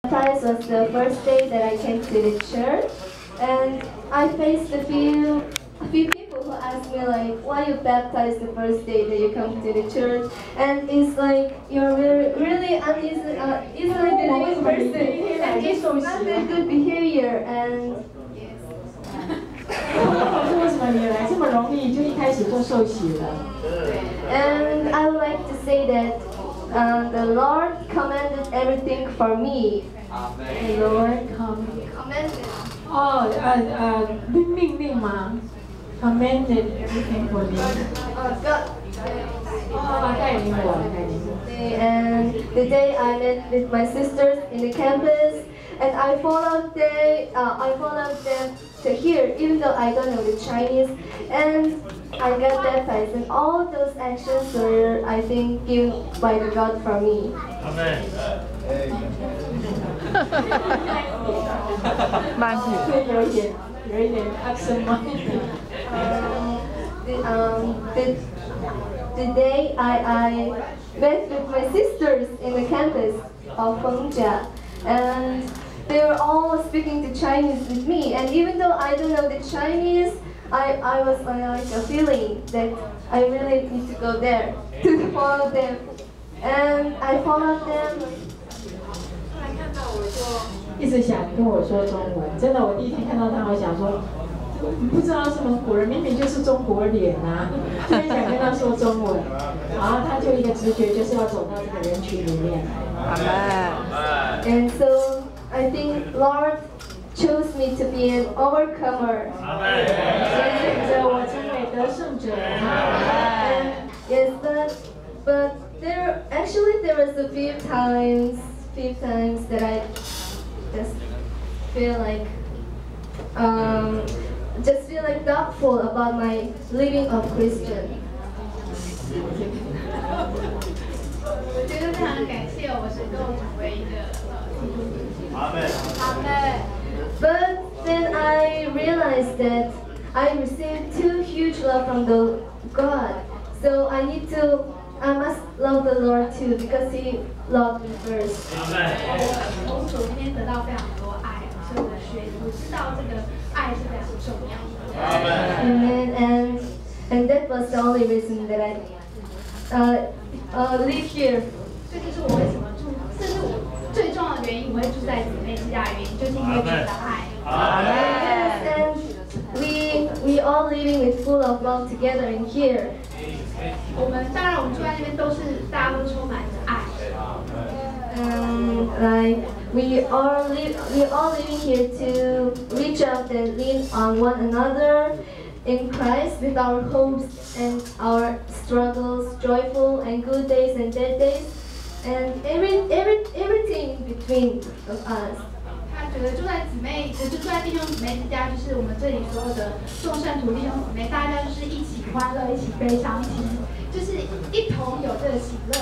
Baptized was the first day that I came to the church, and I faced a few people who asked me like, why you baptized the first day that you come to the church? And it's like you're really easily believing person, and it's not a good behavior. And 为什么你来这么容易就一开始就受洗了？ And I would like to say that the Lord commanded everything for me. The Lord Commanded. 命令吗 ？Commanded everything for me. God. 带领我。 And the day I met with my sisters in the campus, and I followed them to here, even though I don't know the Chinese, and I got baptized. And all those actions were, I think, given by the God for me. Amen. 有一点 accent 吗？ The day I met with my sisters in the campus of Fengjia, and they were all speaking to Chinese with me. And even though I don't know the Chinese, I was like a feeling that I really need to go there to follow them, and I followed them. 一直想跟我说中文，真的，我第一天看到他，我想说，不知道是蒙古人，明明就是中国脸啊，所以想跟他说中文，然后他就一个直觉就是要走到这个人群里面来。And so I think Lord chose me to be an overcomer. 所以选择我成为得胜者。And yes, but there was a few times that I just feel like doubtful about my living of Christian. 我觉得非常感谢我是够成为一个基督徒。阿门。阿门。But then I realized that I received too huge love from the God, so I must love the Lord too because He loved me first. 从主那边得到非常多爱，所以我知道这个爱是非常重要的。Amen. And that was the only reason that I live here. 这就是我为什么住，这是我最重要的原因，我会住在姊妹之家的原因，就是因为主的爱。And we all living with full of love together in here. 当然我们住在那边都是大家都充满着爱。Like we all living here to reach out and lean on one another in Christ with our hopes and our struggles, joyful and good days and bad days, and everything in between of us. 他觉得住在弟兄姊妹之家，就是我们这里所有的众圣徒弟兄姊妹，大家就是一起欢乐，一起悲伤，就是一同有这个喜乐。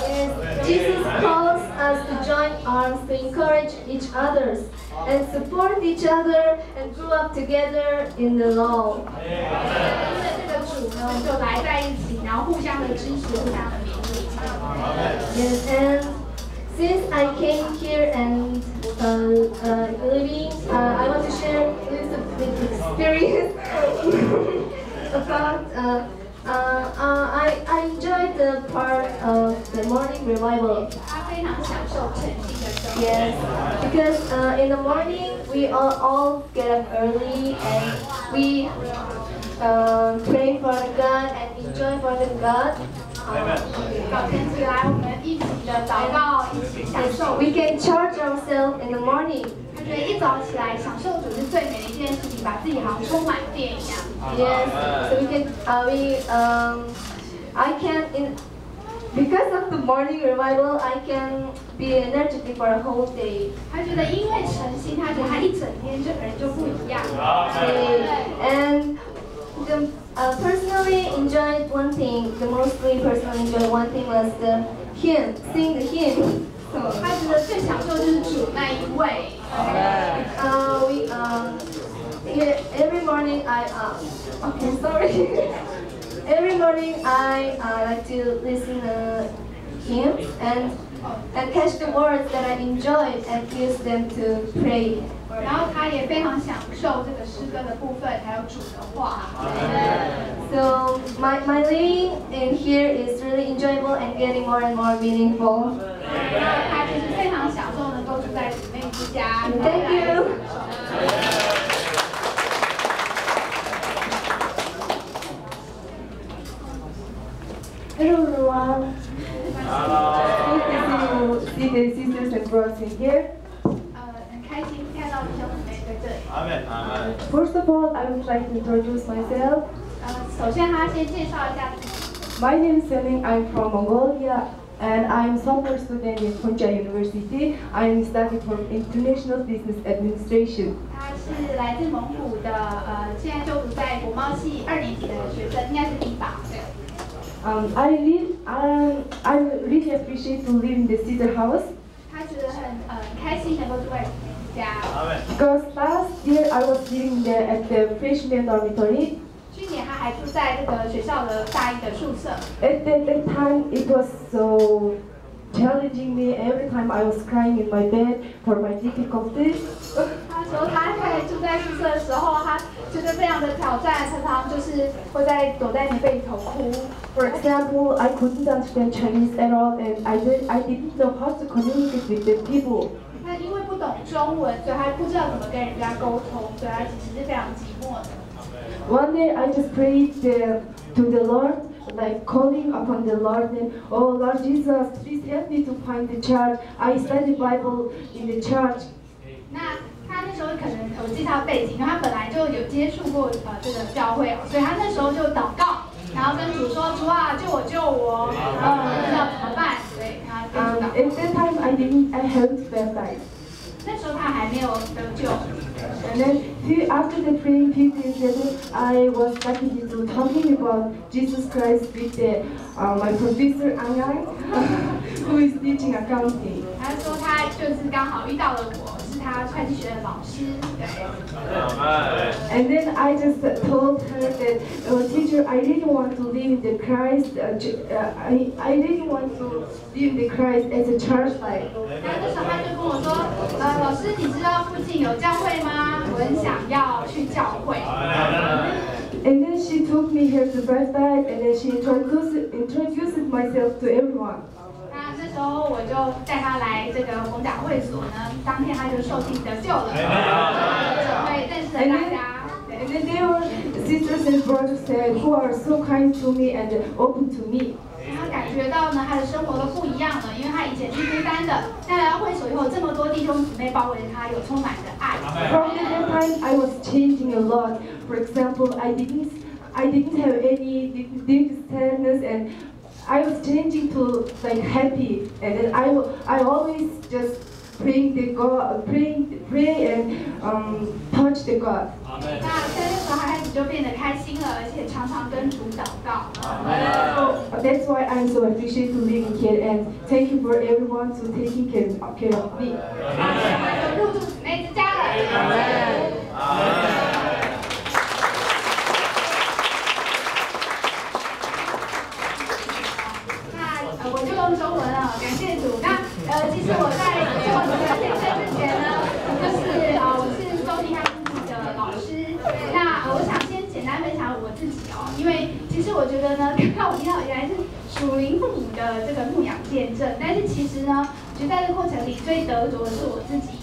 Jesus calls us to join arms to encourage each others and support each other and grow up together in the Lord. 因为这个主呢，就来在一起，然后互相的支持，互相的勉励。Yes, and since I came here and living, I want to share a little bit experience about. I enjoyed the part of the morning revival. 他非常享受晨星的时候。Yes, because in the morning we all get up early and we pray for God and enjoy for the God. 早晨起来，我们一起的祷告，一起享受。We can charge ourselves in the morning. 他觉得一早起来享受主是最美的一件事情，把自己好像充满电一样。Yes, so we can I can because of the morning revival I can be energetic for a whole day. 他觉得因为晨星，他觉得他一整天这个人就不一样。And personally enjoyed one thing. The mostly personally enjoyed one thing was the hymn, sing the hymn. 他觉得最享受就是主那一位。Every morning Every morning I like to listen hymns, and and catch the words that I enjoy and use them to pray. 然后他也非常享受这个诗歌的部分，还有主的话。So my living in here is really enjoyable and getting more and more meaningful. 那他就是非常享受能够住在姊妹之家。Thank you. Hello everyone. Hello. Good to see the sisters and brothers in here. 很开心看到弟兄姊妹在这里。Amen. First of all, I would like to introduce myself. 首先他先介绍一下自己。My name is Selin. I'm from Mongolia, and I'm sophomore student in Punjab University. I'm studying for International Business Administration. 他是来自蒙古的，现在就读在国贸系2年级的学生，应该是第吧？对。I really appreciate to live in the sister house. 他觉得很开心能够住在姊妹之家。Because last year I was living there at the freshman dormitory. 去年他还住在这个学校的大一的宿舍。At that time, it was so challenging me. Every time I was crying in my bed for my difficulties. 他说他在住在宿舍的时候，他觉得非常的挑战，常常就是会躲在棉被里头哭。For example, I couldn't understand Chinese at all, and I didn't know how to communicate with the people. 他因为不懂中文，所以他不知道怎么跟人家沟通，所以他其实是非常寂寞的。One day I just prayed to the Lord, like calling upon the Lord, and oh Lord Jesus, please help me to find the church. I study Bible in the church. 那他那时候可能我记他背景，因为他本来就有接触过这个教会哦，所以他那时候就祷告，然后跟主说：“主啊，救我，救我！不知道怎么办。”对，他跟主祷告。At that time I hadn't baptized. 那时候他还没有得救。And then after the praying few days later, I was starting to talking about Jesus Christ with my professor Angang, who is teaching accounting. 他说他就是刚好遇到了我，是他会计学的老师。对。And then I just told her that, teacher, I really want to live in the Christ. I really want to live in the Christ as a church life. 然后那时候他就跟我说，老师，你知道附近有教会吗？我很想要去教会。And then she took me here to baptize, and then she introduced myself to everyone. 那时候我就带他来这个逢甲会所呢，当天他就受尽得救了，会认识了大家。And then there were sisters and brothers who are so kind to me and open to me. 他感觉到呢，他的生活都不一样了，因为他以前是孤单的，但来到会所以后，这么多弟兄姊妹包围着他，有充满着爱。From that time, I was changing a lot. For example, I didn't have any deep sadness, and I was changing to like happy, and then I always just pray and touch the God. 那在那时候他开始就变得开心了，而且常常跟主祷告。So that's why I'm so appreciative to living here, and thank you for everyone to taking care of me. 他就入住姊妹之家了。那我就用中文了，感谢主。那其实我在做这个见证之前呢，就是我是周婷他自己的老师。那我想先简单分享我自己哦，因为其实我觉得呢，刚刚我听到原来是属灵父母的这个牧养见证，但是其实呢，我觉得在这个过程里最得着的是我自己。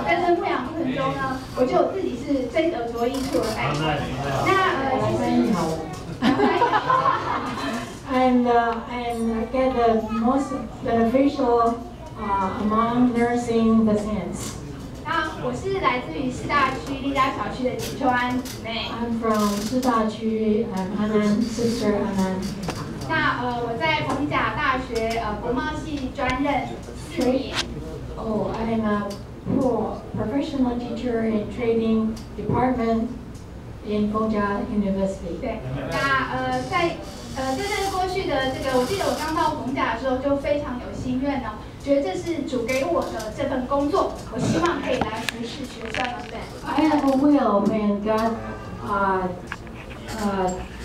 在这牧养过程中呢，我觉得我自己是最得着益处的那一个。那其实。And get the most beneficial among nursing the saints. 那我是来自于师大区立家小区的简秋安姊妹。I'm from 师大区 I'm Hanan, sister Hanan. 那我在逢甲大学国贸系专任4年。Oh, I'm a professional teacher in trading department in 逢甲 University. 对，那在这个过去的这个，我记得我刚到逢甲的时候就非常有心愿哦，觉得这是主给我的这份工作，我希望可以来服侍学生。对。I have a will when God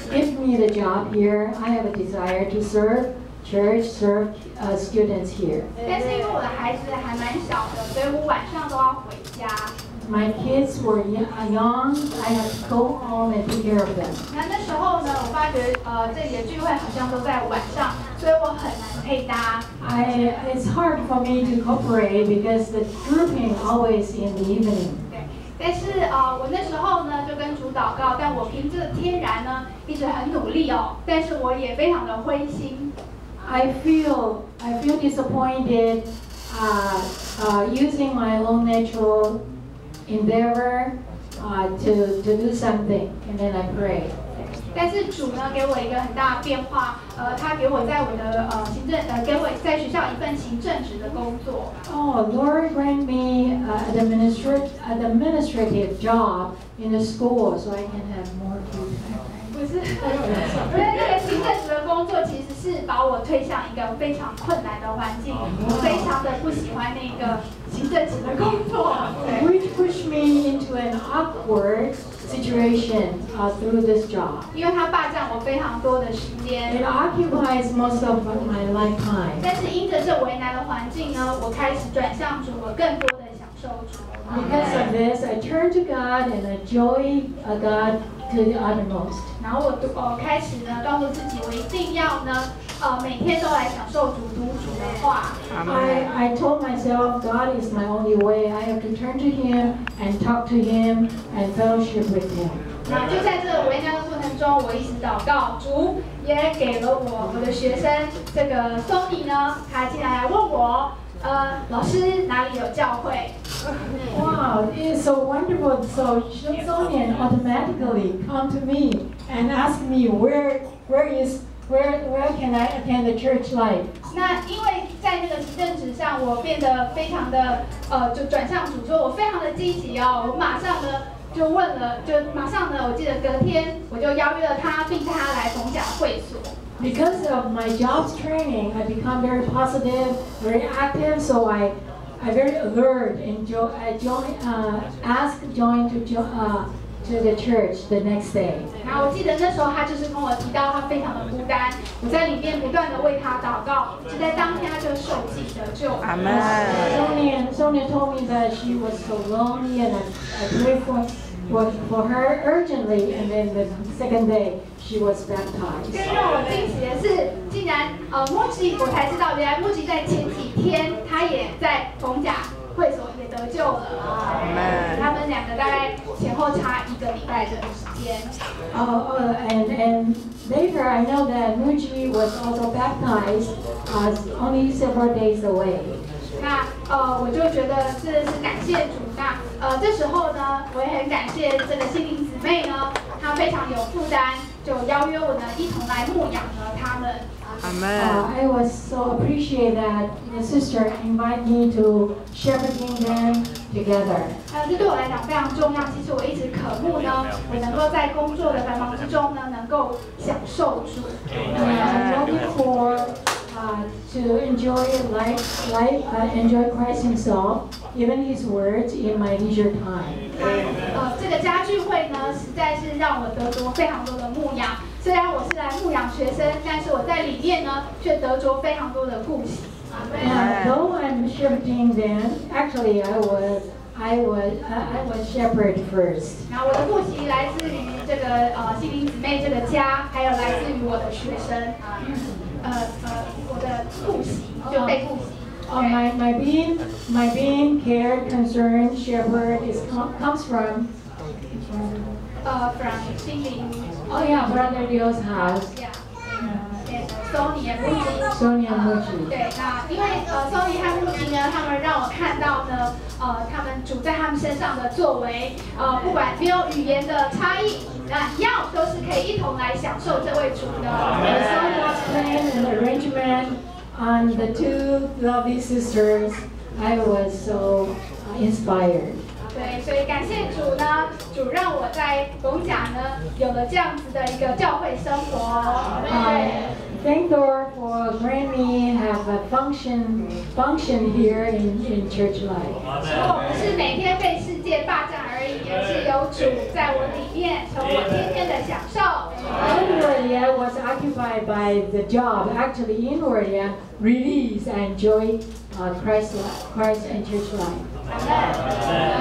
give me the job here. I have a desire to serve church, serve students here. 但是因为我的孩子还蛮小的，所以我晚上都要回家。My kids were young. I had to go home and take care of them. 那时候呢，我发觉这里的聚会好像都在晚上，所以我很难配搭。It's hard for me to cooperate because the grouping always in the evening. 但是我那时候呢就跟主祷告，但我凭着天然呢一直很努力哦，但是我也非常的灰心。I feel disappointed using my own natural endeavor to do something, and then I pray. 但是主呢给我一个很大的变化，他给我在我的行政给我在学校一份行政职的工作。Oh, Lord, grant me an administrative job in the school so I can have more free time. 不是，因为那个行政职的工作其实是把我推向一个非常困难的环境，我非常的不喜欢那个行政职的工作。Which pushed me into an awkward situation through this job. 因为它霸占我非常多的时间。It occupies most of my lifetime. 但是因着这为难的环境呢，我开始转向主，我更多的享受主。Because of this, I turn to God and enjoy God to the uttermost. 然后我开始呢告诉自己，我一定要呢每天都来享受主读主的话。I told myself God is my only way. I have to turn to Him and talk to Him and fellowship with Him. 那就在这个为难的过程中，我一直祷告，主也给了我的学生这个 Sony 呢，他竟然来问我，老师哪里有教会？ Wow, it is so wonderful. So Sonian automatically come to me and ask me where can I attend the church life? 那因为在那个行政职上，我变得非常的就转向主说，我非常的积极哦，我马上呢就问了，就马上呢，我记得隔天我就邀约了他，并带他来逢甲会所。 Because of my job's training, I become very positive, very active. So I very alert and ask join to the church the next day. 然后我记得那时候他就是跟我提到他非常的孤单，我在里面不断的为他祷告，就在当天他就受洗得救。Sonia told me that she was so lonely, and I prayed for her urgently, and then the second day she was baptized. 更让我惊喜的是，竟然莫吉我才知道，原来莫吉在前几天他也在逢甲会所也得救了。他们两个大概前后差1个礼拜的时间。And later I know that Muji was also baptized only several days away. 那我就觉得真的是感谢主。那这时候呢，我也很感谢这个心灵姊妹呢，她非常有负担，就邀约我呢一同来牧养了他们。I was so appreciate that the sister invite me to shepherding them together. 这对我来讲非常重要。其实我一直渴慕呢，我能够在工作的繁忙之中呢，能够享受主。I'm looking for to enjoy life, enjoy Christ Himself, even His words in my leisure time. 这个家聚会呢，实在是让我得着非常多的牧养。虽然我是来牧养学生，但是我在里面呢，却得着非常多的顾惜。Though I'm shepherding them, actually I was shepherd first. 然后我的顾惜来自于这个心灵姊妹这个家，还有来自于我的学生。我的顾惜就被顾惜。My being cared, concerned, shepherd comes from心灵。Oh yeah, Brother Dio's house. Sony 和Muji。对，那因为Sony 和Muji呢，他们让我看到呢，他们主在他们身上的作为，不管没有语言的差异，那一样都是可以一同来享受这位主的。God's plan and arrangement on the two lovely sisters, I was so inspired. 对，所以感谢主呢，主让我在逢甲呢有了这样子的一个教会生活。Thank Lord for granting me have a function here in church life. 我不是每天被世界霸占而已，也是有主在我里面，从我天天的享受。Inwardly, I was occupied by the job. Actually, inwardly, I release and enjoy Christ and church life. Amen.